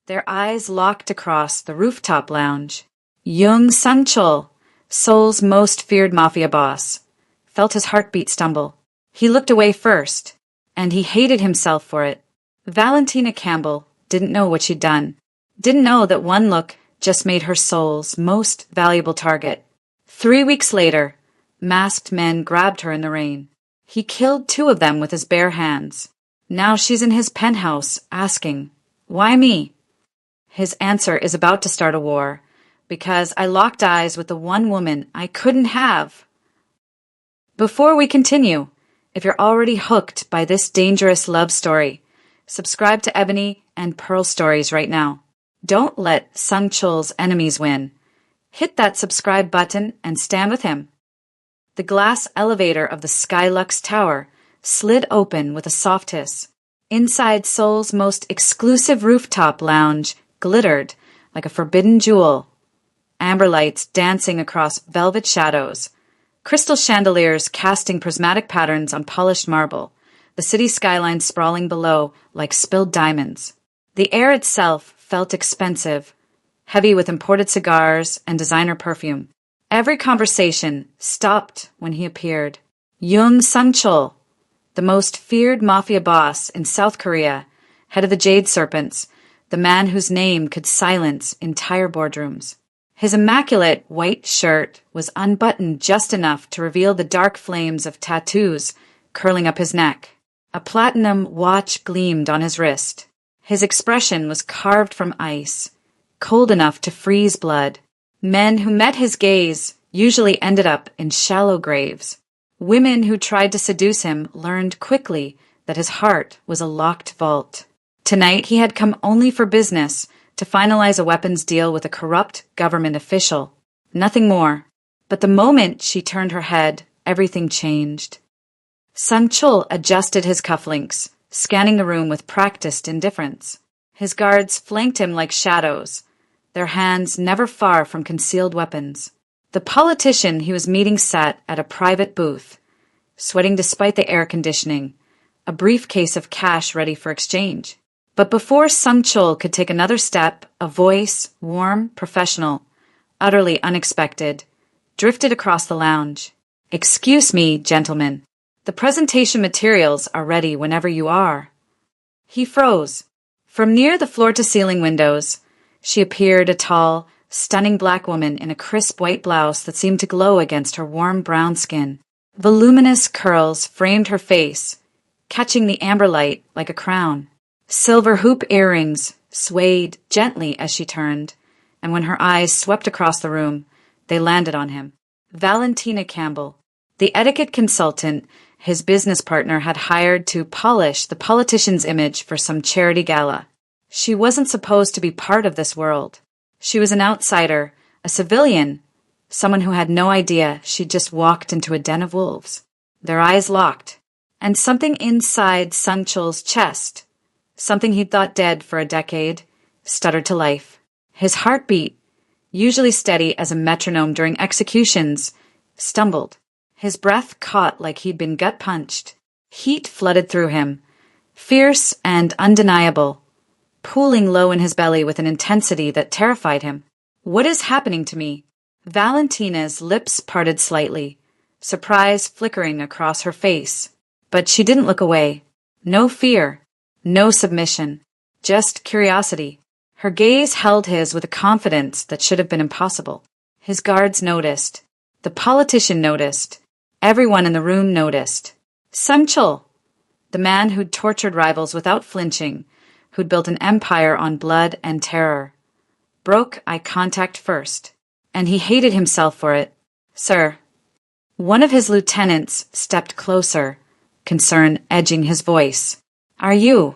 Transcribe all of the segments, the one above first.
Their eyes locked across the rooftop lounge. Young Sanchul, Seoul's most feared mafia boss, felt his heartbeat stumble. He looked away first, and he hated himself for it. Valentina Campbell didn't know what she'd done. Didn't know that one look just made her Seoul's most valuable target. 3 weeks later, masked men grabbed her in the rain. He killed 2 of them with his bare hands. Now she's in his penthouse asking, "Why me?" His answer is about to start a war, because I locked eyes with the one woman I couldn't have. Before we continue, if you're already hooked by this dangerous love story, subscribe to Ebony and Pearl Stories right now. Don't let Sanchul's enemies win. Hit that subscribe button and stand with him. The glass elevator of the Skylux Tower slid open with a soft hiss. Inside Seoul's most exclusive rooftop lounge glittered like a forbidden jewel. Amber lights dancing across velvet shadows, crystal chandeliers casting prismatic patterns on polished marble, the city skyline sprawling below like spilled diamonds. The air itself felt expensive, heavy with imported cigars and designer perfume. Every conversation stopped when he appeared. Young Sanchul, the most feared mafia boss in South Korea, head of the Jade Serpents, the man whose name could silence entire boardrooms. His immaculate white shirt was unbuttoned just enough to reveal the dark flames of tattoos curling up his neck. A platinum watch gleamed on his wrist. His expression was carved from ice, cold enough to freeze blood. Men who met his gaze usually ended up in shallow graves. Women who tried to seduce him learned quickly that his heart was a locked vault. Tonight he had come only for business, to finalize a weapons deal with a corrupt government official. Nothing more. But the moment she turned her head, everything changed. Sanchul adjusted his cufflinks, scanning the room with practiced indifference. His guards flanked him like shadows, their hands never far from concealed weapons. The politician he was meeting sat at a private booth, sweating despite the air conditioning, a briefcase of cash ready for exchange. But before Sanchul could take another step, a voice, warm, professional, utterly unexpected, drifted across the lounge. "Excuse me, gentlemen. The presentation materials are ready whenever you are." He froze. From near the floor-to-ceiling windows, she appeared, a tall, stunning black woman in a crisp white blouse that seemed to glow against her warm brown skin. Voluminous curls framed her face, catching the amber light like a crown. Silver hoop earrings swayed gently as she turned, and when her eyes swept across the room, they landed on him. Valentina Campbell, the etiquette consultant his business partner had hired to polish the politician's image for some charity gala. She wasn't supposed to be part of this world. She was an outsider, a civilian, someone who had no idea she'd just walked into a den of wolves. Their eyes locked, and something inside Sanchul's chest, something he'd thought dead for a decade, stuttered to life. His heartbeat, usually steady as a metronome during executions, stumbled. His breath caught like he'd been gut-punched. Heat flooded through him, fierce and undeniable, pooling low in his belly with an intensity that terrified him. "What is happening to me?" Valentina's lips parted slightly, surprise flickering across her face. But she didn't look away. No fear, no submission, just curiosity. Her gaze held his with a confidence that should have been impossible. His guards noticed. The politician noticed. Everyone in the room noticed. Sanchul, the man who'd tortured rivals without flinching, who'd built an empire on blood and terror, broke eye contact first, and he hated himself for it. "Sir." One of his lieutenants stepped closer, concern edging his voice. "Are you?"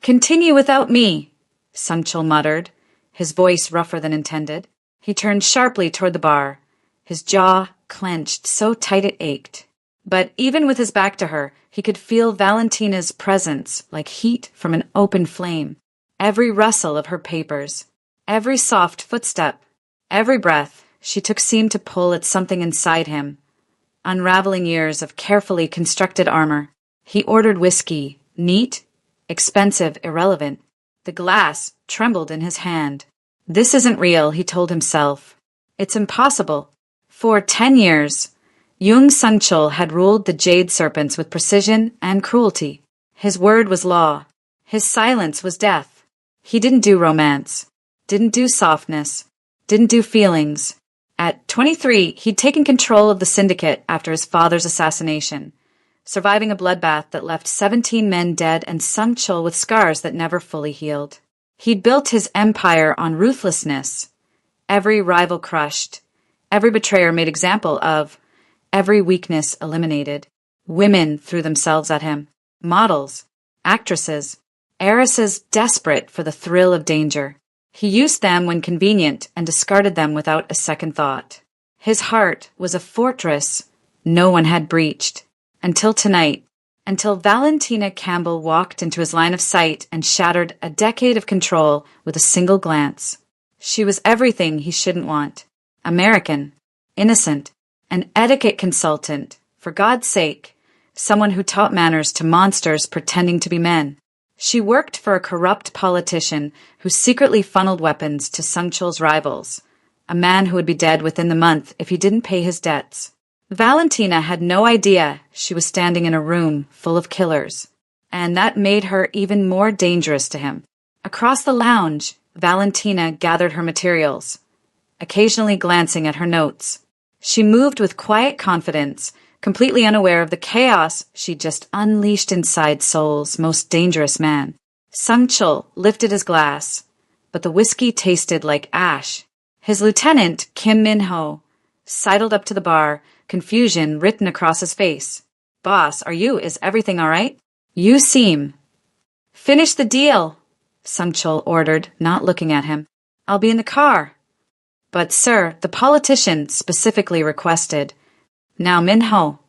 "Continue without me," Sanchul muttered, his voice rougher than intended. He turned sharply toward the bar, his jaw clenched so tight it ached. But even with his back to her, he could feel Valentina's presence like heat from an open flame. Every rustle of her papers, every soft footstep, every breath she took seemed to pull at something inside him, unraveling years of carefully constructed armor. He ordered whiskey, neat, expensive, irrelevant. The glass trembled in his hand. This isn't real, he told himself. It's impossible. For 10 years, Jung Sunchul had ruled the jade serpents with precision and cruelty. His word was law. His silence was death. He didn't do romance, didn't do softness, didn't do feelings. At 23, he'd taken control of the syndicate after his father's assassination, surviving a bloodbath that left 17 men dead and Sunchul with scars that never fully healed. He'd built his empire on ruthlessness. Every rival crushed, every betrayer made example of, every weakness eliminated. Women threw themselves at him. Models, actresses, heiresses desperate for the thrill of danger. He used them when convenient and discarded them without a second thought. His heart was a fortress no one had breached. Until tonight, until Valentina Campbell walked into his line of sight and shattered a decade of control with a single glance. She was everything he shouldn't want. American, innocent, an etiquette consultant, for God's sake, someone who taught manners to monsters pretending to be men. She worked for a corrupt politician who secretly funneled weapons to Sunchul's rivals, a man who would be dead within the month if he didn't pay his debts. Valentina had no idea she was standing in a room full of killers, and that made her even more dangerous to him. Across the lounge, Valentina gathered her materials, occasionally glancing at her notes. She moved with quiet confidence, completely unaware of the chaos she'd just unleashed inside Seoul's most dangerous man. Sunchul lifted his glass, but the whiskey tasted like ash. His lieutenant, Kim Min-ho, sidled up to the bar, confusion written across his face. "Boss, is everything all right? You seem—" "Finish the deal," Sunchul ordered, not looking at him. "I'll be in the car." "But, sir, the politician specifically requested." "Now, Min-ho."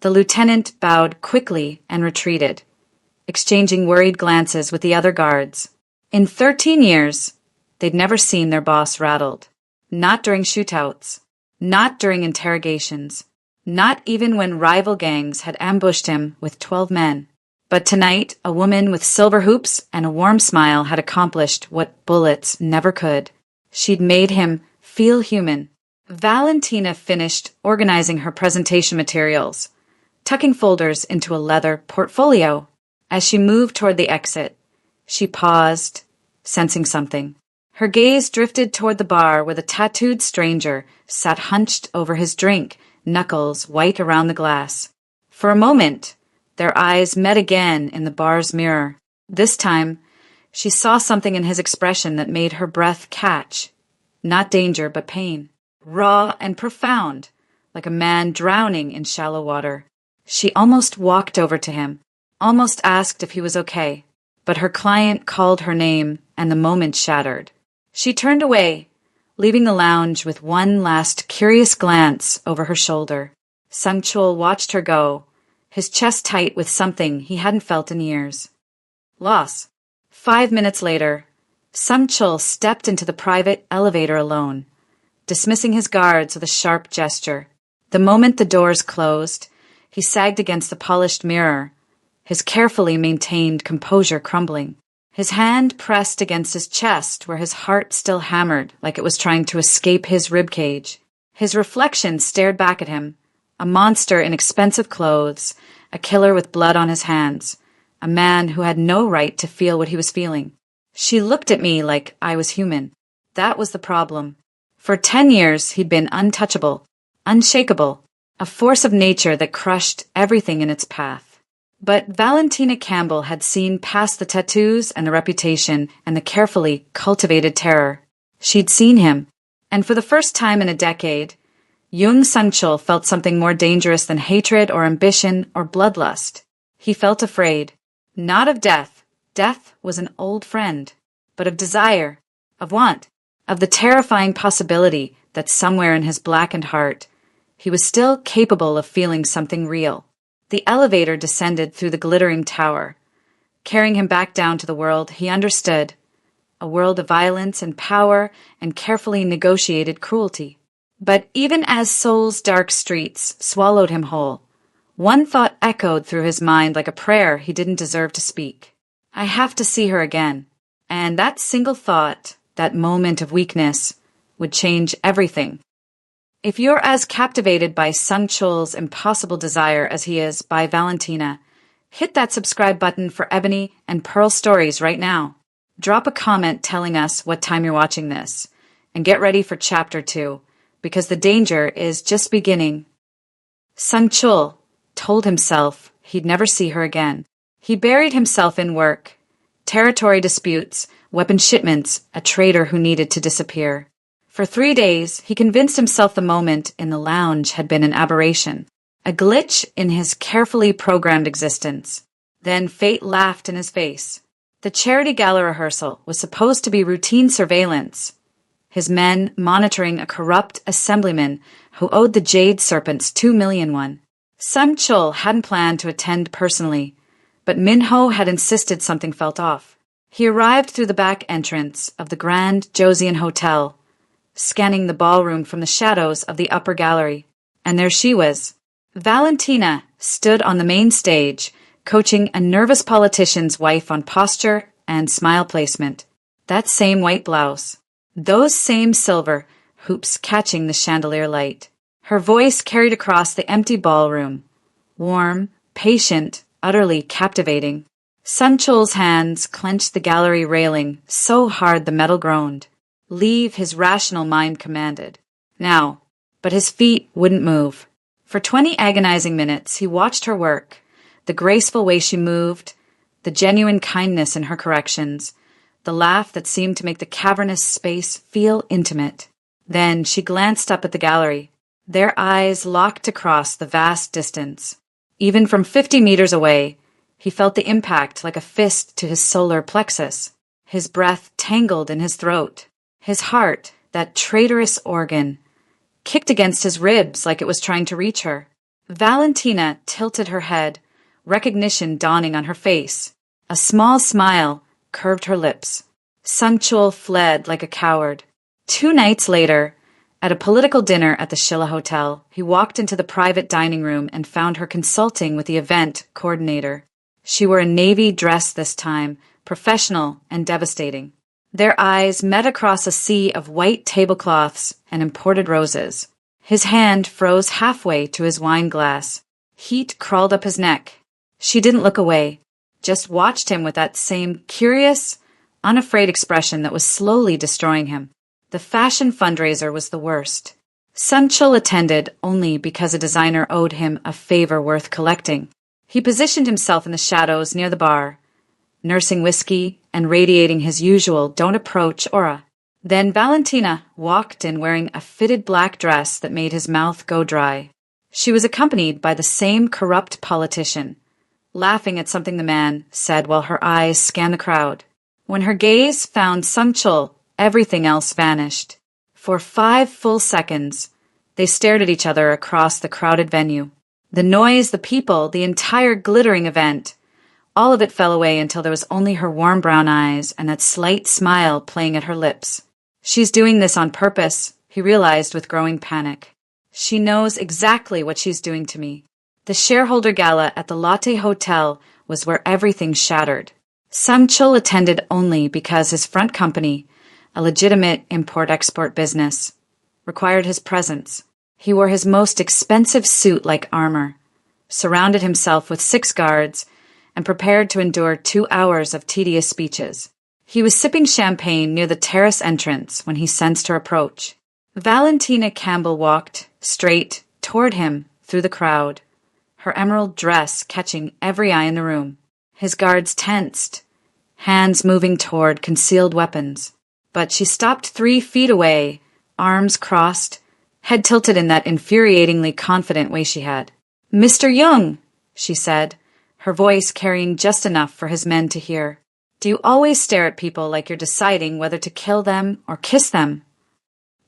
The lieutenant bowed quickly and retreated, exchanging worried glances with the other guards. In 13 years, they'd never seen their boss rattled. Not during shootouts. Not during interrogations. Not even when rival gangs had ambushed him with 12 men. But tonight, a woman with silver hoops and a warm smile had accomplished what bullets never could. She'd made him feel human. Valentina finished organizing her presentation materials, tucking folders into a leather portfolio. As she moved toward the exit, she paused, sensing something. Her gaze drifted toward the bar where the tattooed stranger sat hunched over his drink, knuckles white around the glass. For a moment, their eyes met again in the bar's mirror. This time, she saw something in his expression that made her breath catch. Not danger, but pain. Raw and profound, like a man drowning in shallow water. She almost walked over to him, almost asked if he was okay. But her client called her name, and the moment shattered. She turned away, leaving the lounge with one last curious glance over her shoulder. Sunchul watched her go, his chest tight with something he hadn't felt in years. Loss. 5 minutes later, Sunchul stepped into the private elevator alone, dismissing his guards with a sharp gesture. The moment the doors closed, he sagged against the polished mirror, his carefully maintained composure crumbling. His hand pressed against his chest where his heart still hammered like it was trying to escape his ribcage. His reflection stared back at him, a monster in expensive clothes, a killer with blood on his hands, a man who had no right to feel what he was feeling. She looked at me like I was human. That was the problem. For 10 years he'd been untouchable, unshakable, a force of nature that crushed everything in its path. But Valentina Campbell had seen past the tattoos and the reputation and the carefully cultivated terror. She'd seen him, and for the first time in a decade, Jung Sunchul felt something more dangerous than hatred or ambition or bloodlust. He felt afraid, not of death. Death was an old friend, but of desire, of want, of the terrifying possibility that somewhere in his blackened heart, he was still capable of feeling something real. The elevator descended through the glittering tower, carrying him back down to the world he understood, a world of violence and power and carefully negotiated cruelty. But even as Seoul's dark streets swallowed him whole, one thought echoed through his mind like a prayer he didn't deserve to speak. I have to see her again. And that single thought, that moment of weakness, would change everything. If you're as captivated by Sung Chul's impossible desire as he is by Valentina, hit that subscribe button for Ebony and Pearl stories right now. Drop a comment telling us what time you're watching this, and get ready for Chapter 2, because the danger is just beginning. Sung Chul told himself he'd never see her again. He buried himself in work, territory disputes, weapon shipments, a traitor who needed to disappear. For 3 days, he convinced himself the moment in the lounge had been an aberration, a glitch in his carefully programmed existence. Then fate laughed in his face. The charity gala rehearsal was supposed to be routine surveillance, his men monitoring a corrupt assemblyman who owed the Jade Serpents 2 million won. Sung Chul hadn't planned to attend personally, but Minho had insisted something felt off. He arrived through the back entrance of the Grand Josian Hotel, scanning the ballroom from the shadows of the upper gallery. And there she was. Valentina stood on the main stage, coaching a nervous politician's wife on posture and smile placement. That same white blouse, those same silver hoops catching the chandelier light. Her voice carried across the empty ballroom, warm, patient, utterly captivating. Sung Chul's hands clenched the gallery railing so hard the metal groaned. Leave, his rational mind commanded. Now, but his feet wouldn't move. For 20 agonizing minutes he watched her work, the graceful way she moved, the genuine kindness in her corrections, the laugh that seemed to make the cavernous space feel intimate. Then she glanced up at the gallery. Their eyes locked across the vast distance. Even from 50 meters away, he felt the impact like a fist to his solar plexus. His breath tangled in his throat. His heart, that traitorous organ, kicked against his ribs like it was trying to reach her. Valentina tilted her head, recognition dawning on her face. A small smile curved her lips. Sung Chul fled like a coward. 2 nights later, at a political dinner at the Shilla Hotel, he walked into the private dining room and found her consulting with the event coordinator. She wore a navy dress this time, professional and devastating. Their eyes met across a sea of white tablecloths and imported roses. His hand froze halfway to his wine glass. Heat crawled up his neck. She didn't look away, just watched him with that same curious, unafraid expression that was slowly destroying him. The fashion fundraiser was the worst. Sung Chul attended only because a designer owed him a favor worth collecting. He positioned himself in the shadows near the bar, nursing whiskey and radiating his usual don't approach aura. Then Valentina walked in wearing a fitted black dress that made his mouth go dry. She was accompanied by the same corrupt politician, laughing at something the man said while her eyes scanned the crowd. When her gaze found Sung Chul, everything else vanished. For 5 full seconds, they stared at each other across the crowded venue. The noise, the people, the entire glittering event, all of it fell away until there was only her warm brown eyes and that slight smile playing at her lips. She's doing this on purpose, he realized with growing panic. She knows exactly what she's doing to me. The shareholder gala at the Lotte Hotel was where everything shattered. Sung Chul attended only because his front company, a legitimate import-export business, required his presence. He wore his most expensive suit like armor, surrounded himself with 6 guards, and prepared to endure 2 hours of tedious speeches. He was sipping champagne near the terrace entrance when he sensed her approach. Valentina Campbell walked straight toward him through the crowd, her emerald dress catching every eye in the room. His guards tensed, hands moving toward concealed weapons. But she stopped 3 feet away, arms crossed, head tilted in that infuriatingly confident way she had. "Mr. Young," she said, her voice carrying just enough for his men to hear. "Do you always stare at people like you're deciding whether to kill them or kiss them?"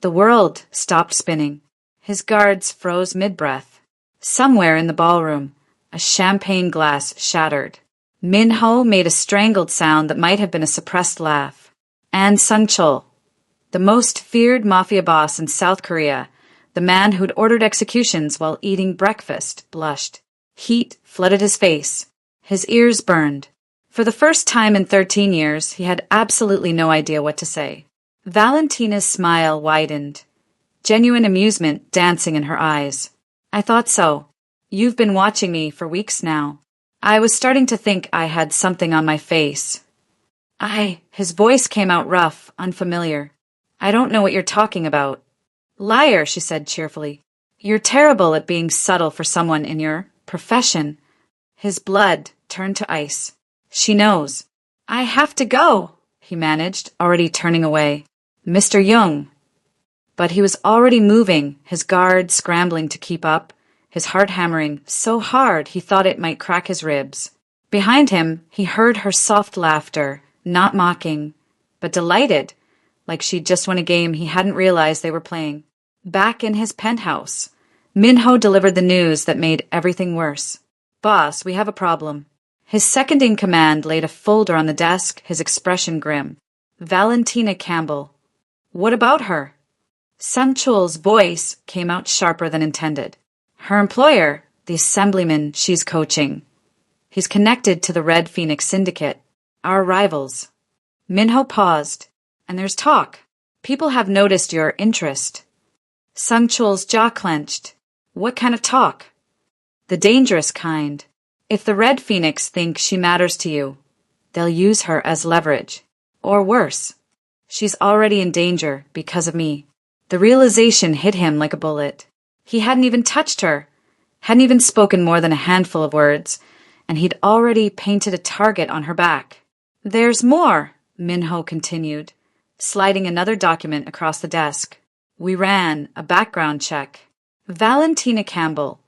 The world stopped spinning. His guards froze mid-breath. Somewhere in the ballroom, a champagne glass shattered. Minho made a strangled sound that might have been a suppressed laugh. And Sung Chul, the most feared mafia boss in South Korea, the man who'd ordered executions while eating breakfast, blushed. Heat flooded his face. His ears burned. For the first time in 13 years, he had absolutely no idea what to say. Valentina's smile widened, genuine amusement dancing in her eyes. I thought so. You've been watching me for weeks now. I was starting to think I had something on my face. His voice came out rough, unfamiliar. I don't know what you're talking about. Liar, she said cheerfully. You're terrible at being subtle for someone in your profession. His blood turned to ice. She knows. I have to go, he managed, already turning away. Mr. Jung. But he was already moving, his guard scrambling to keep up, his heart hammering so hard he thought it might crack his ribs. Behind him, he heard her soft laughter, not mocking, but delighted, like she'd just won a game he hadn't realized they were playing. Back in his penthouse, Minho delivered the news that made everything worse. Boss, we have a problem. His second-in-command laid a folder on the desk, his expression grim. Valentina Campbell. What about her? Sang-chul's voice came out sharper than intended. Her employer, the assemblyman she's coaching. He's connected to the Red Phoenix Syndicate, our rivals. Minho paused. And there's talk. People have noticed your interest. Sang-chul's jaw clenched. What kind of talk? The dangerous kind. If the Red Phoenix think she matters to you, they'll use her as leverage. Or worse. She's already in danger because of me. The realization hit him like a bullet. He hadn't even touched her, hadn't even spoken more than a handful of words, and he'd already painted a target on her back. There's more, Minho continued, sliding another document across the desk. We ran a background check. Valentina Campbell,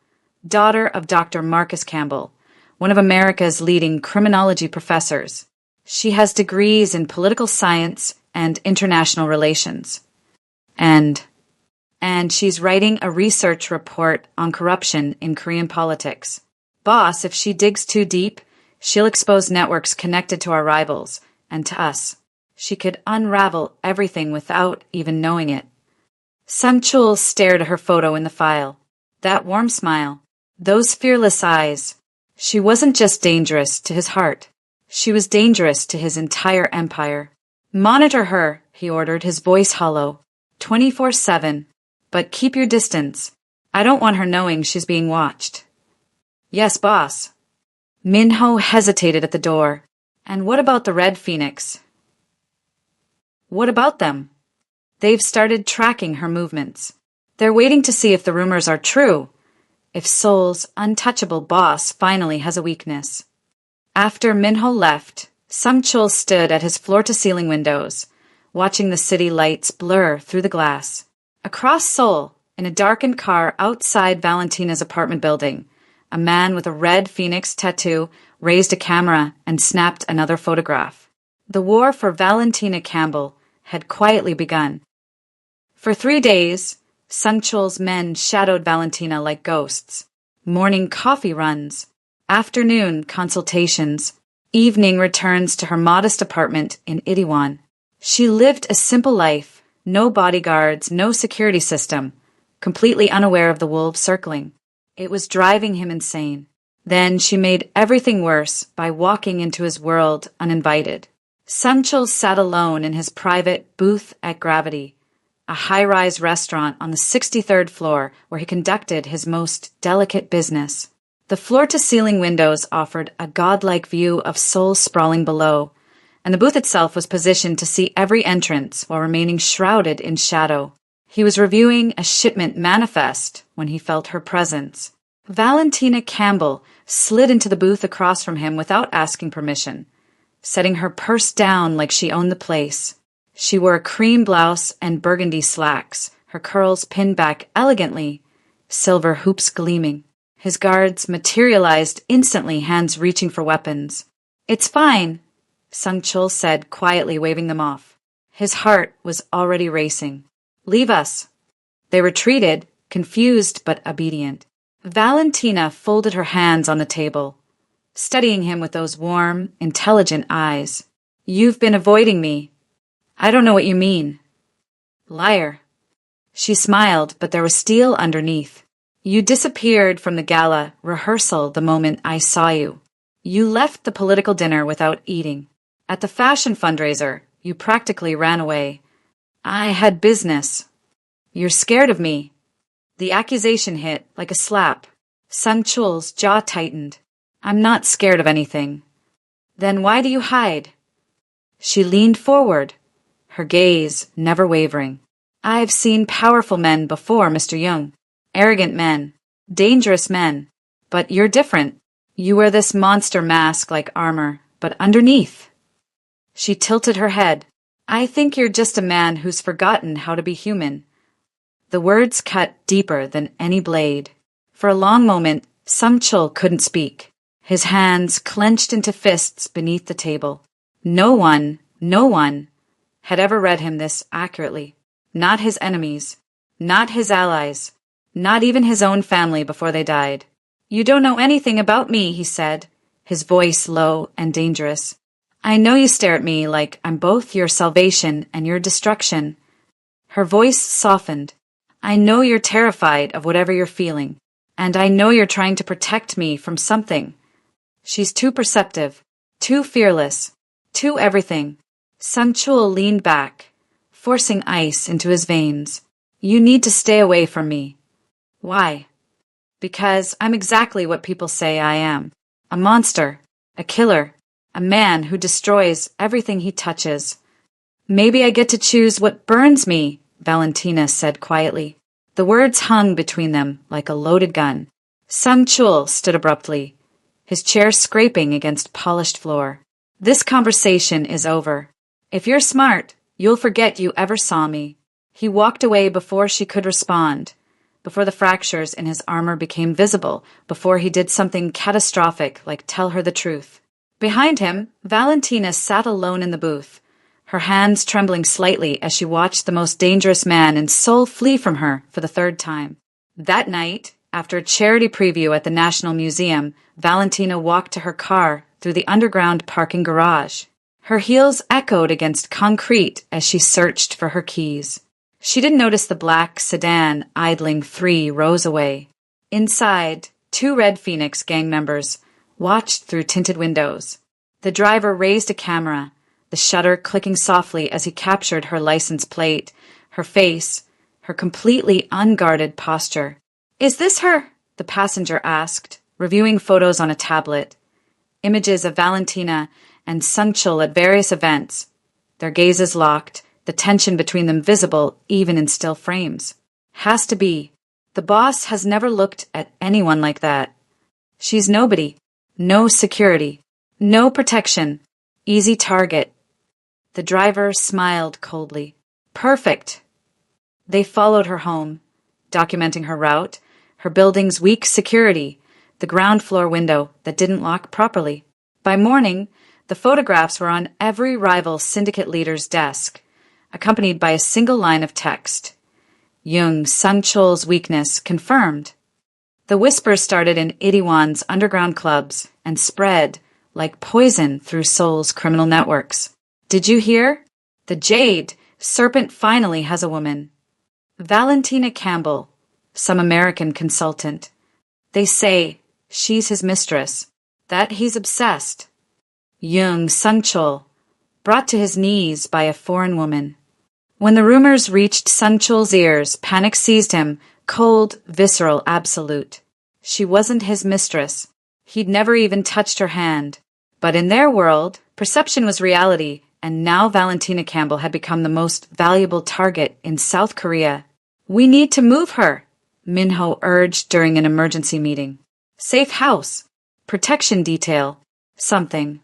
daughter of Dr. Marcus Campbell, one of America's leading criminology professors. She has degrees in political science and international relations. And she's writing a research report on corruption in Korean politics. Boss, if she digs too deep, she'll expose networks connected to our rivals and to us. She could unravel everything without even knowing it. Sang-chul stared at her photo in the file. That warm smile. Those fearless eyes. She wasn't just dangerous to his heart. She was dangerous to his entire empire. Monitor her, he ordered, his voice hollow. 24/7. But keep your distance. I don't want her knowing she's being watched. Yes, boss. Minho hesitated at the door. And what about the Red Phoenix? What about them? They've started tracking her movements. They're waiting to see if the rumors are true, if Seoul's untouchable boss finally has a weakness. After Minho left, Sang-chul stood at his floor-to-ceiling windows, watching the city lights blur through the glass. Across Seoul, in a darkened car outside Valentina's apartment building, a man with a red phoenix tattoo raised a camera and snapped another photograph. The war for Valentina Campbell had quietly begun. For 3 days, Sang-chul's men shadowed Valentina like ghosts. Morning coffee runs, afternoon consultations, evening returns to her modest apartment in Itaewon. She lived a simple life, no bodyguards, no security system, completely unaware of the wolves circling. It was driving him insane. Then she made everything worse by walking into his world uninvited. Sang-chul sat alone in his private booth at Gravity, a high-rise restaurant on the 63rd floor where he conducted his most delicate business. The floor-to-ceiling windows offered a godlike view of Seoul sprawling below, and the booth itself was positioned to see every entrance while remaining shrouded in shadow. He was reviewing a shipment manifest when he felt her presence. Valentina Campbell slid into the booth across from him without asking permission, setting her purse down like she owned the place. She wore a cream blouse and burgundy slacks, her curls pinned back elegantly, silver hoops gleaming. His guards materialized instantly, hands reaching for weapons. It's fine, Sang-chul said, quietly waving them off. His heart was already racing. Leave us. They retreated, confused but obedient. Valentina folded her hands on the table, studying him with those warm, intelligent eyes. You've been avoiding me. I don't know what you mean. Liar. She smiled, but there was steel underneath. You disappeared from the gala rehearsal the moment I saw you. You left the political dinner without eating. At the fashion fundraiser, you practically ran away. I had business. You're scared of me. The accusation hit like a slap. Sun Chul's jaw tightened. I'm not scared of anything. Then why do you hide? She leaned forward, her gaze never wavering. I've seen powerful men before, Mr. Young. Arrogant men. Dangerous men. But you're different. You wear this monster mask like armor, but underneath. She tilted her head. I think you're just a man who's forgotten how to be human. The words cut deeper than any blade. For a long moment, Sun Chul couldn't speak. His hands clenched into fists beneath the table. No one had ever read him this accurately. Not his enemies, not his allies, not even his own family before they died. You don't know anything about me, he said, his voice low and dangerous. I know you stare at me like I'm both your salvation and your destruction. Her voice softened. I know you're terrified of whatever you're feeling, and I know you're trying to protect me from something. She's too perceptive, too fearless, too everything. Sun Chul leaned back, forcing ice into his veins. You need to stay away from me. Why? Because I'm exactly what people say I am. A monster, a killer, a man who destroys everything he touches. Maybe I get to choose what burns me, Valentina said quietly. The words hung between them like a loaded gun. Sun Chul stood abruptly, his chair scraping against polished floor. This conversation is over. If you're smart, you'll forget you ever saw me. He walked away before she could respond, before the fractures in his armor became visible, before he did something catastrophic like tell her the truth. Behind him, Valentina sat alone in the booth, her hands trembling slightly as she watched the most dangerous man in Seoul flee from her for the third time. That night, after a charity preview at the National Museum, Valentina walked to her car through the underground parking garage. Her heels echoed against concrete as she searched for her keys. She didn't notice the black sedan idling 3 rows away. Inside, 2 Red Phoenix gang members watched through tinted windows. The driver raised a camera, the shutter clicking softly as he captured her license plate, her face, her completely unguarded posture. Is this her? The passenger asked, reviewing photos on a tablet. Images of Valentina and Sun Chul at various events, their gazes locked, the tension between them visible even in still frames. Has to be. The boss has never looked at anyone like that. She's nobody. No security. No protection. Easy target. The driver smiled coldly. Perfect. They followed her home, documenting her route, her building's weak security, the ground floor window that didn't lock properly. By morning, the photographs were on every rival syndicate leader's desk, accompanied by a single line of text. Jung Sun Chul's weakness confirmed. The whispers started in Itaewon's underground clubs and spread like poison through Seoul's criminal networks. Did you hear? The Jade Serpent finally has a woman. Valentina Campbell, some American consultant. They say she's his mistress, that he's obsessed. Jung Sun Chul, brought to his knees by a foreign woman. When the rumors reached Sun Chul's ears, panic seized him, cold, visceral, absolute. She wasn't his mistress. He'd never even touched her hand. But in their world, perception was reality, and now Valentina Campbell had become the most valuable target in South Korea. We need to move her, Minho urged during an emergency meeting. Safe house. Protection detail. Something.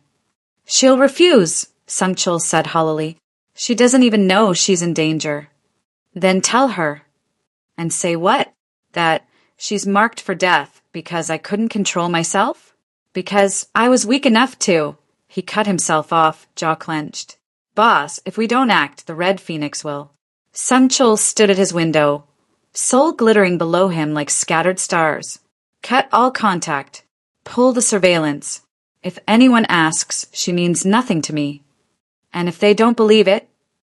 She'll refuse, Sun Chul said hollowly. She doesn't even know she's in danger. Then tell her. And say what? That she's marked for death because I couldn't control myself? Because I was weak enough to. He cut himself off, jaw clenched. Boss, if we don't act, the Red Phoenix will. Sun Chul stood at his window, soul glittering below him like scattered stars. Cut all contact. Pull the surveillance. If anyone asks, she means nothing to me. And if they don't believe it,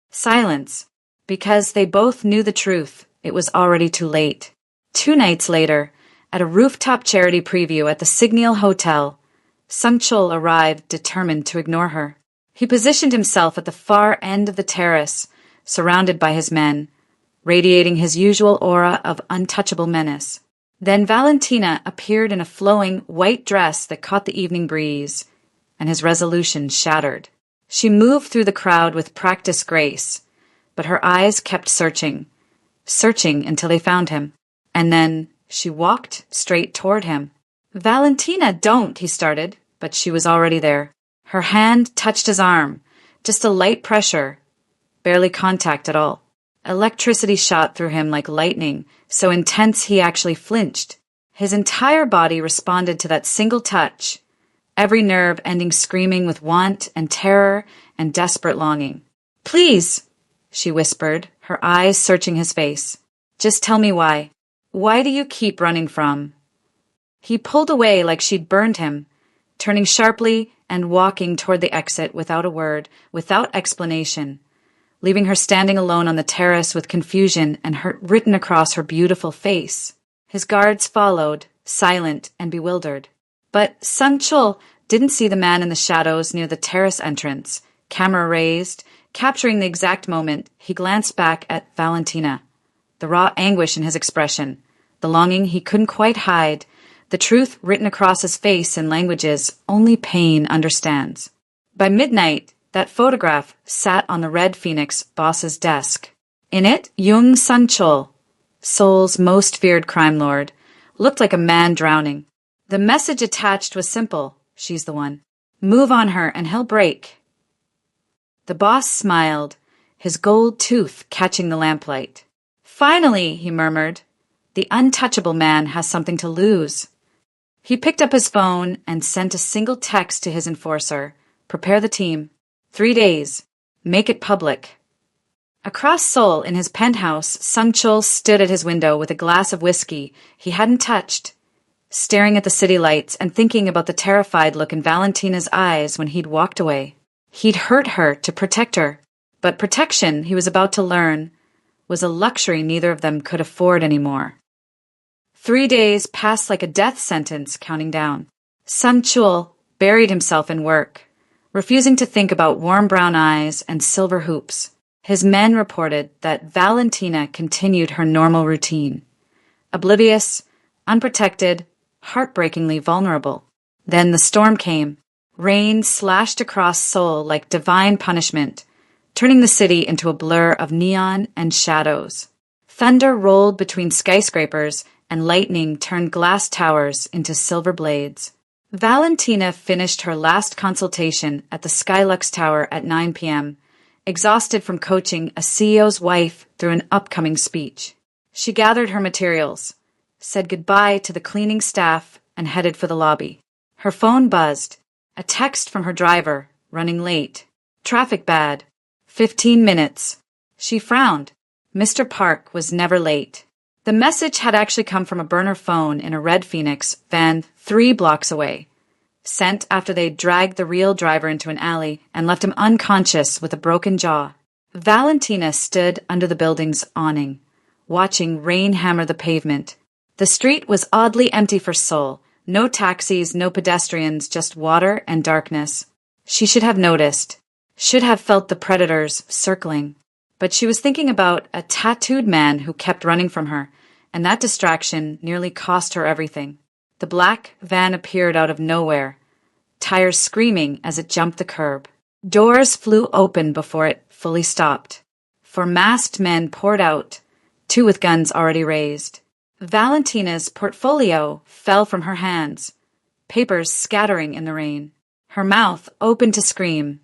silence. Because they both knew the truth. It was already too late. 2 nights later, at a rooftop charity preview at the Signal Hotel, Sung Chul arrived, determined to ignore her. He positioned himself at the far end of the terrace, surrounded by his men, radiating his usual aura of untouchable menace. Then Valentina appeared in a flowing white dress that caught the evening breeze, and his resolution shattered. She moved through the crowd with practiced grace, but her eyes kept searching until they found him. And then she walked straight toward him. "Valentina, don't," he started, but she was already there. Her hand touched his arm, just a light pressure, barely contact at all. Electricity shot through him like lightning, so intense he actually flinched. His entire body responded to that single touch, every nerve ending screaming with want and terror and desperate longing. "Please," she whispered, her eyes searching his face. "Just tell me why. Why do you keep running from?" He pulled away like she'd burned him, turning sharply and walking toward the exit without a word, without explanation, leaving her standing alone on the terrace with confusion and hurt written across her beautiful face. His guards followed, silent and bewildered. But Sung Chul didn't see the man in the shadows near the terrace entrance. Camera raised, capturing the exact moment, he glanced back at Valentina. The raw anguish in his expression, the longing he couldn't quite hide, the truth written across his face in languages only pain understands. By midnight, that photograph sat on the Red Phoenix boss's desk. In it, Jung Sun-chul, Seoul's most feared crime lord, looked like a man drowning. The message attached was simple. She's the one. Move on her and he'll break. The boss smiled, his gold tooth catching the lamplight. "Finally," he murmured, "the untouchable man has something to lose." He picked up his phone and sent a single text to his enforcer. "Prepare the team. 3 days. Make it public." Across Seoul, in his penthouse, Sung Chul stood at his window with a glass of whiskey he hadn't touched, staring at the city lights and thinking about the terrified look in Valentina's eyes when he'd walked away. He'd hurt her to protect her, but protection, he was about to learn, was a luxury neither of them could afford anymore. 3 days passed like a death sentence, counting down. Sung Chul buried himself in work, refusing to think about warm brown eyes and silver hoops. His men reported that Valentina continued her normal routine, oblivious, unprotected, heartbreakingly vulnerable. Then the storm came. Rain slashed across Seoul like divine punishment, turning the city into a blur of neon and shadows. Thunder rolled between skyscrapers, and lightning turned glass towers into silver blades. Valentina finished her last consultation at the Skylux Tower at 9 p.m., exhausted from coaching a CEO's wife through an upcoming speech. She gathered her materials, said goodbye to the cleaning staff, and headed for the lobby. Her phone buzzed. A text from her driver, running late. Traffic bad. 15 minutes. She frowned. Mr. Park was never late. The message had actually come from a burner phone in a Red Phoenix van 3 blocks away, sent after they'd dragged the real driver into an alley and left him unconscious with a broken jaw. Valentina stood under the building's awning, watching rain hammer the pavement. The street was oddly empty for Seoul. No taxis, no pedestrians, just water and darkness. She should have noticed, should have felt the predators circling. But she was thinking about a tattooed man who kept running from her, and that distraction nearly cost her everything. The black van appeared out of nowhere, tires screaming as it jumped the curb. Doors flew open before it fully stopped. 4 masked men poured out, 2 with guns already raised. Valentina's portfolio fell from her hands, papers scattering in the rain. Her mouth opened to scream,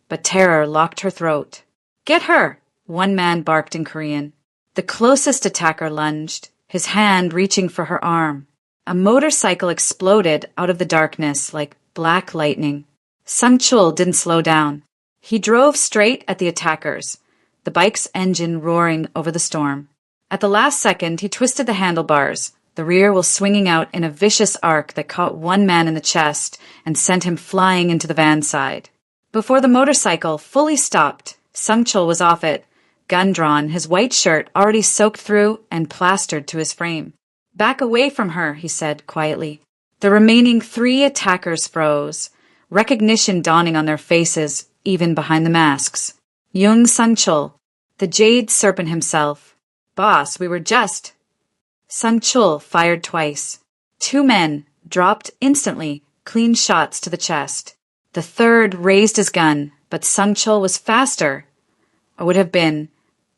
but terror locked her throat. "Get her!" one man barked in Korean. The closest attacker lunged, his hand reaching for her arm. A motorcycle exploded out of the darkness like black lightning. Sung Chul didn't slow down. He drove straight at the attackers, the bike's engine roaring over the storm. At the last second, he twisted the handlebars, the rear wheel swinging out in a vicious arc that caught one man in the chest and sent him flying into the van's side. Before the motorcycle fully stopped, Sung Chul was off it, gun drawn, his white shirt already soaked through and plastered to his frame. "Back away from her," he said quietly. The remaining 3 attackers froze, recognition dawning on their faces even behind the masks. Young Sun-chul, the Jade Serpent himself. Boss, we were just... Sun-chul fired twice. 2 men dropped instantly, clean shots to the chest. The third raised his gun, but Sun-chul was faster, or would have been,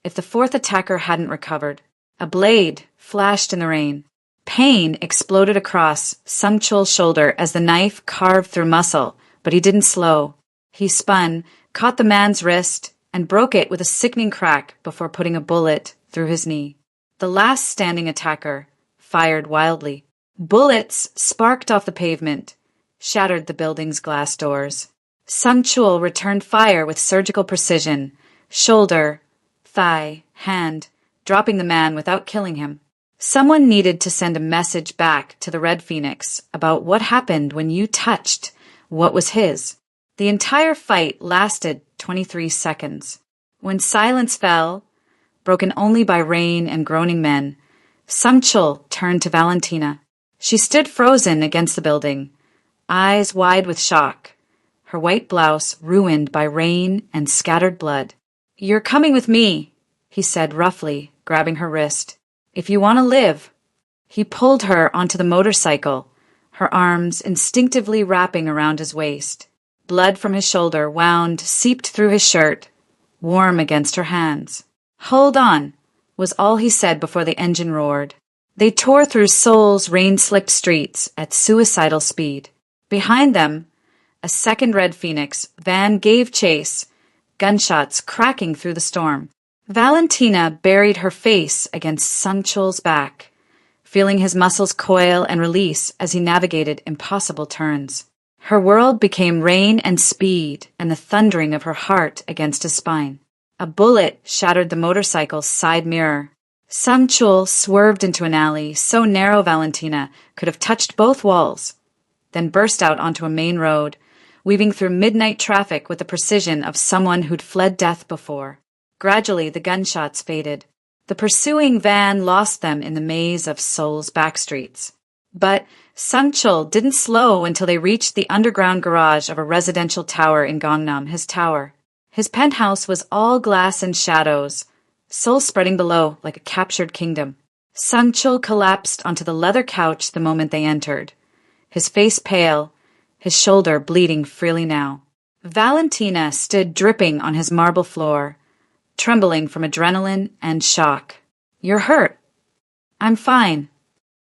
if the 4th attacker hadn't recovered. A blade flashed in the rain. Pain exploded across Sun-chul's shoulder as the knife carved through muscle, but he didn't slow. He spun, caught the man's wrist, and broke it with a sickening crack before putting a bullet through his knee. The last standing attacker fired wildly. Bullets sparked off the pavement, shattered the building's glass doors. Sun-chul returned fire with surgical precision, shoulder, thigh, hand, dropping the man without killing him. Someone needed to send a message back to the Red Phoenix about what happened when you touched what was his. The entire fight lasted 23 seconds. When silence fell, broken only by rain and groaning men, Sun-chul turned to Valentina. She stood frozen against the building, eyes wide with shock, her white blouse ruined by rain and scattered blood. "You're coming with me," he said roughly, grabbing her wrist. "If you want to live." He pulled her onto the motorcycle, her arms instinctively wrapping around his waist. Blood from his shoulder seeped through his shirt, warm against her hands. "Hold on," was all he said before the engine roared. They tore through Seoul's rain-slicked streets at suicidal speed. Behind them, a second Red Phoenix van gave chase, gunshots cracking through the storm. Valentina buried her face against Sun-chul's back, feeling his muscles coil and release as he navigated impossible turns. Her world became rain and speed and the thundering of her heart against his spine. A bullet shattered the motorcycle's side mirror. Sun-chul swerved into an alley so narrow Valentina could have touched both walls, then burst out onto a main road, weaving through midnight traffic with the precision of someone who'd fled death before. Gradually, the gunshots faded. The pursuing van lost them in the maze of Seoul's backstreets. But Sun-chul didn't slow until they reached the underground garage of a residential tower in Gangnam, his tower. His penthouse was all glass and shadows, Seoul spreading below like a captured kingdom. Sun-chul collapsed onto the leather couch the moment they entered, his face pale, his shoulder bleeding freely now. Valentina stood dripping on his marble floor, trembling from adrenaline and shock. "You're hurt." "I'm fine."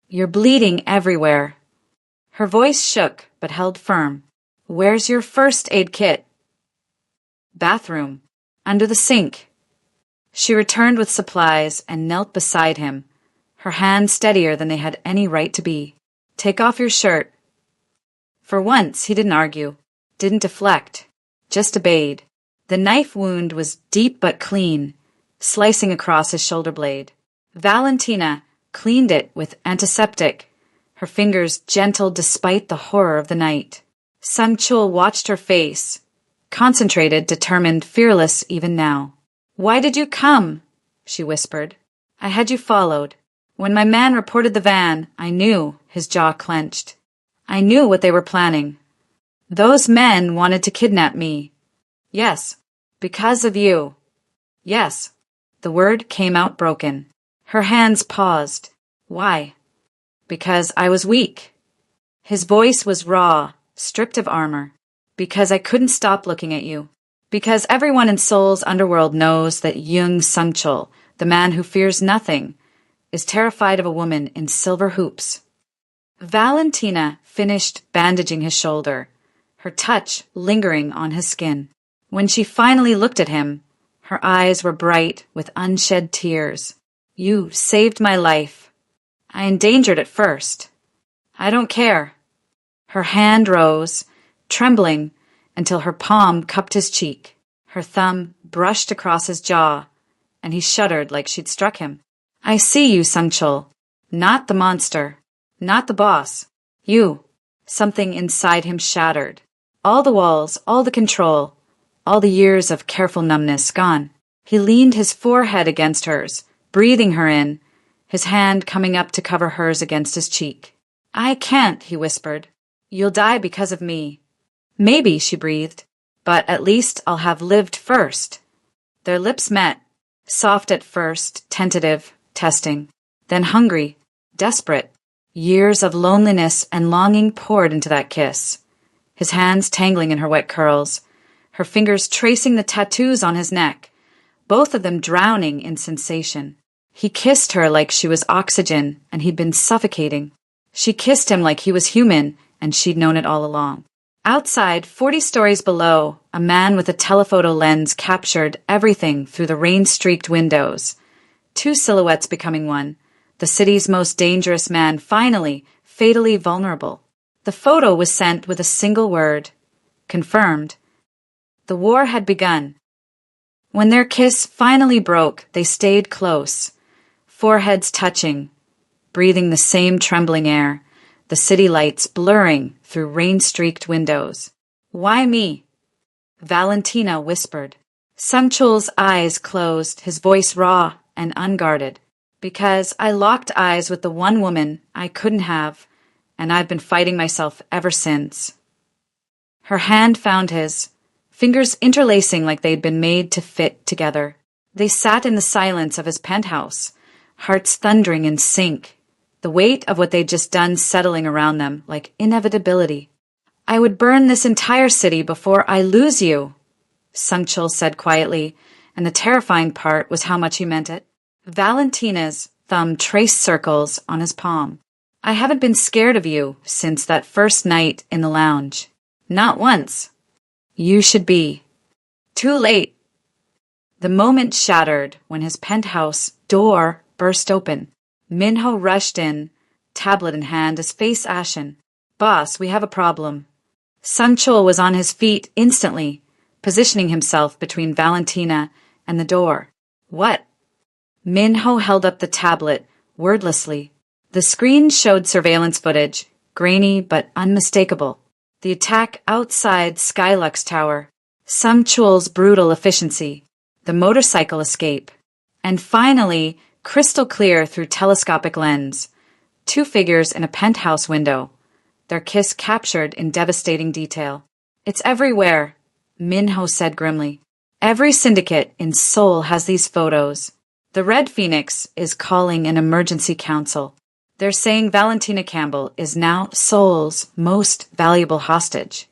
"You're bleeding everywhere." Her voice shook but held firm. "Where's your first aid kit?" "Bathroom. Under the sink." She returned with supplies and knelt beside him, her hands steadier than they had any right to be. "Take off your shirt." For once, he didn't argue, didn't deflect, just obeyed. The knife wound was deep but clean, slicing across his shoulder blade. Valentina cleaned it with antiseptic, her fingers gentle despite the horror of the night. Sun-chul watched her face, concentrated, determined, fearless even now. "Why did you come?" she whispered. "I had you followed. When my man reported the van, I knew," his jaw clenched. "I knew what they were planning. Those men wanted to kidnap me." "Yes, because of you." "Yes." The word came out broken. Her hands paused. "Why?" "Because I was weak." His voice was raw, stripped of armor. "Because I couldn't stop looking at you. Because everyone in Seoul's underworld knows that Young Sun-chul, the man who fears nothing, is terrified of a woman in silver hoops." Valentina finished bandaging his shoulder, her touch lingering on his skin. When she finally looked at him, her eyes were bright with unshed tears. "You saved my life. I endangered it first. I don't care." Her hand rose, trembling, until her palm cupped his cheek. Her thumb brushed across his jaw, and he shuddered like she'd struck him. "I see you, Sun-chul. Not the monster. Not the boss. You." Something inside him shattered. All the walls, all the control, all the years of careful numbness gone. He leaned his forehead against hers, breathing her in, his hand coming up to cover hers against his cheek. I can't, he whispered. You'll die because of me. Maybe, she breathed, but at least I'll have lived first. Their lips met, soft at first, tentative, testing, then hungry, desperate. Years of loneliness and longing poured into that kiss. His hands tangling in her wet curls, her fingers tracing the tattoos on his neck, both of them drowning in sensation. He kissed her like she was oxygen and he'd been suffocating. She kissed him like he was human and she'd known it all along. Outside, 40 stories below, a man with a telephoto lens captured everything through the rain-streaked windows. Two silhouettes becoming one. The city's most dangerous man finally, fatally vulnerable. The photo was sent with a single word. Confirmed. The war had begun. When their kiss finally broke, they stayed close, foreheads touching, breathing the same trembling air, the city lights blurring through rain-streaked windows. Why me? Valentina whispered. Samchul's eyes closed, his voice raw and unguarded. Because I locked eyes with the one woman I couldn't have, and I've been fighting myself ever since. Her hand found his, fingers interlacing like they'd been made to fit together. They sat in the silence of his penthouse, hearts thundering in sync, the weight of what they'd just done settling around them like inevitability. I would burn this entire city before I lose you, Samchul said quietly, and the terrifying part was how much he meant it. Valentina's thumb traced circles on his palm. I haven't been scared of you since that first night in the lounge. Not once. You should be. Too late. The moment shattered when his penthouse door burst open. Minho rushed in, tablet in hand, his face ashen. Boss, we have a problem. Samchul was on his feet instantly, positioning himself between Valentina and the door. What? Minho held up the tablet, wordlessly. The screen showed surveillance footage, grainy but unmistakable. The attack outside Skylux Tower, Samchul's brutal efficiency, the motorcycle escape, and finally, crystal clear through telescopic lens, two figures in a penthouse window, their kiss captured in devastating detail. It's everywhere, Minho said grimly. Every syndicate in Seoul has these photos. The Red Phoenix is calling an emergency council. They're saying Valentina Campbell is now Seoul's most valuable hostage.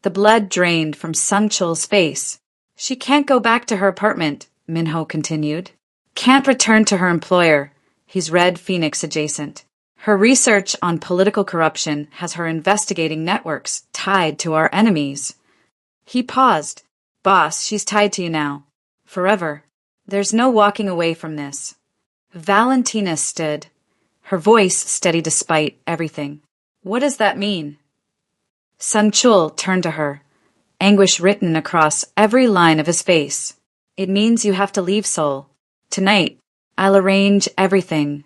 The blood drained from Samchul's face. She can't go back to her apartment, Minho continued. Can't return to her employer. He's Red Phoenix adjacent. Her research on political corruption has her investigating networks tied to our enemies. He paused. Boss, she's tied to you now. Forever. There's no walking away from this. Valentina stood, her voice steady despite everything. What does that mean? Samchul turned to her, anguish written across every line of his face. It means you have to leave Seoul. Tonight, I'll arrange everything.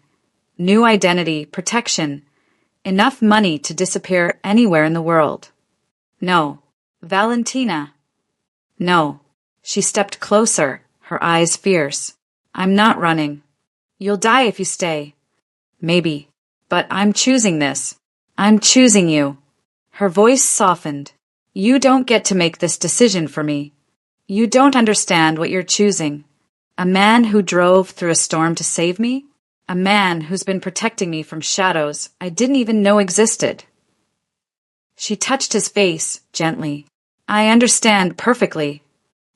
New identity, protection, enough money to disappear anywhere in the world. No. Valentina. No. She stepped closer, her eyes fierce. I'm not running. You'll die if you stay. Maybe. But I'm choosing this. I'm choosing you. Her voice softened. You don't get to make this decision for me. You don't understand what you're choosing. A man who drove through a storm to save me? A man who's been protecting me from shadows I didn't even know existed. She touched his face gently. I understand perfectly.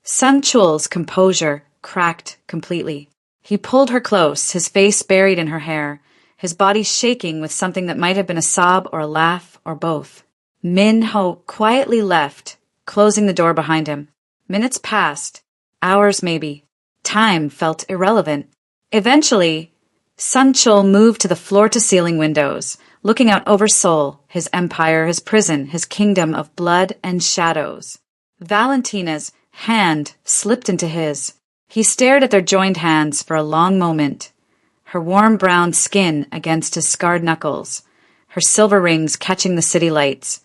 Samchul's composure cracked completely. He pulled her close, his face buried in her hair, his body shaking with something that might have been a sob or a laugh or both. Minho quietly left, closing the door behind him. Minutes passed, hours maybe. Time felt irrelevant. Eventually, Samchul moved to the floor-to-ceiling windows, looking out over Seoul, his empire, his prison, his kingdom of blood and shadows. Valentina's hand slipped into his. He stared at their joined hands for a long moment, her warm brown skin against his scarred knuckles, her silver rings catching the city lights,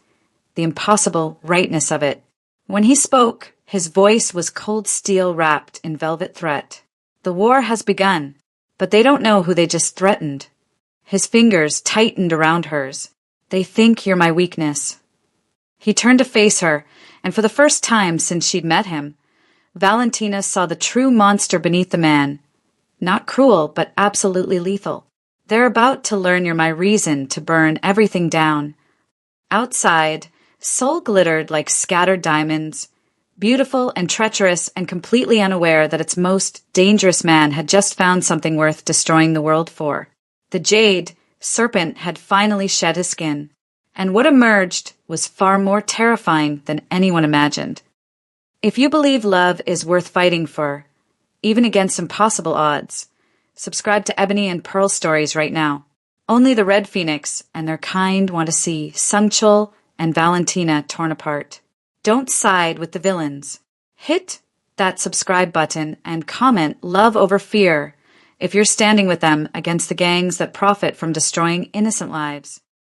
the impossible rightness of it. When he spoke, his voice was cold steel wrapped in velvet threat. The war has begun, but they don't know who they just threatened. His fingers tightened around hers. They think you're my weakness. He turned to face her, and for the first time since she'd met him, Valentina saw the true monster beneath the man. Not cruel, but absolutely lethal. They're about to learn you're my reason to burn everything down. Outside, Sol glittered like scattered diamonds, beautiful and treacherous and completely unaware that its most dangerous man had just found something worth destroying the world for. The jade serpent had finally shed his skin, and what emerged was far more terrifying than anyone imagined. If you believe love is worth fighting for, even against impossible odds, subscribe to Ebony and Pearl Stories right now. Only the Red Phoenix and their kind want to see Sungchul and Valentina torn apart. Don't side with the villains. Hit that subscribe button and comment love over fear if you're standing with them against the gangs that profit from destroying innocent lives.